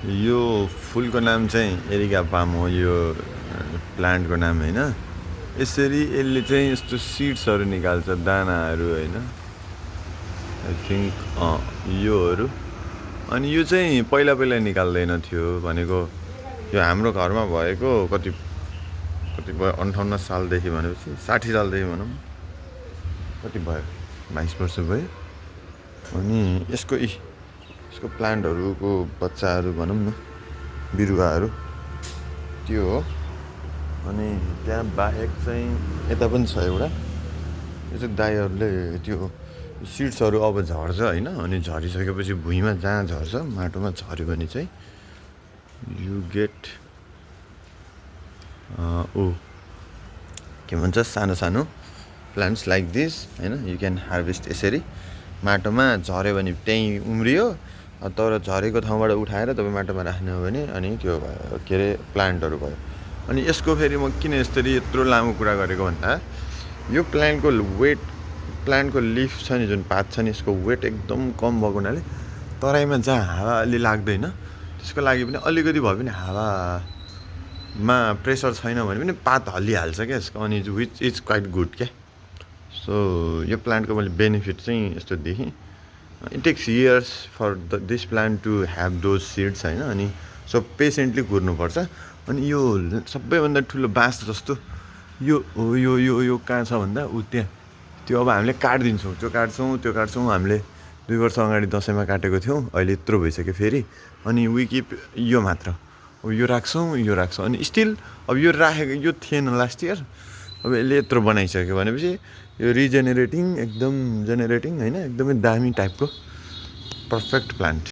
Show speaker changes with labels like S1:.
S1: यो फुलको नाम चाहिँ एरिका पाम हो। यो प्लान्टको नाम होइन। यसरी यसले चाहिँ यस्तो सिड्सहरू निकाल्छ, दानाहरू होइन। आई थिङ्क योहरू। अनि यो चाहिँ पहिला पहिला निकाल्दैन थियो भनेको, यो हाम्रो घरमा भएको कति भयो 58 सालदेखि भनेपछि 60 सालदेखि भनौँ, कति भयो 22 वर्ष भयो। अनि यसको प्लान्टहरूको बच्चाहरू भनौँ न, बिरुवाहरू त्यो हो। अनि त्यहाँ बाहेक चाहिँ यता पनि छ एउटा। यो चाहिँ दाइहरूले त्यो सिड्सहरू अब झर्छ होइन। अनि झरिसकेपछि भुइँमा जहाँ झर्छ, माटोमा झऱ्यो भने चाहिँ यु गेट के भन्छ, सानो सानो प्लान्ट्स लाइक दिस होइन। यु क्यान हार्भेस्ट यसरी। माटोमा झऱ्यो भने त्यहीँ उम्रियो, तर झरेको ठाउँबाट उठाएर तपाईँ माटोमा राख्ने हो भने अनि त्यो भयो, के अरे प्लान्टहरू भयो। अनि यसको फेरि म किन यसरी यत्रो लामो कुरा गरेको भन्दा, यो प्लान्टको लिफ छ नि, जुन पात छ नि, यसको वेट एकदम कम भएको हुनाले तराईमा जहाँ हावा अलि लाग्दैन त्यसको लागि पनि अलिकति भए पनि हावामा प्रेसर छैन भने पनि पात हल्लिहाल्छ क्या यसको। अनि विच इज क्वाइट गुड क्या। सो यो प्लान्टको मैले बेनिफिट चाहिँ यस्तो देखेँ। It takes years for this plant to have those seeds होइन। अनि सो पेसेन्टली कुर्नुपर्छ। अनि यो सबैभन्दा ठुलो बाँस जस्तो यो कहाँ छ भन्दा त्यहाँ, त्यो अब हामीले काटिदिन्छौँ, त्यो काट्छौँ हामीले 2 वर्ष अगाडि दसैँमा काटेको थियौँ, अहिले यत्रो भइसक्यो फेरि। अनि विकिप यो मात्र, अब यो राख्छौँ अनि स्टिल अब यो राखेको, यो थिएन लास्ट इयर, अब यसले यत्रो बनाइसक्यो भनेपछि यो रिजेनेरेटिङ, एकदम जेनेरेटिङ होइन, एकदमै दामी टाइपको पर्फेक्ट प्लान्ट।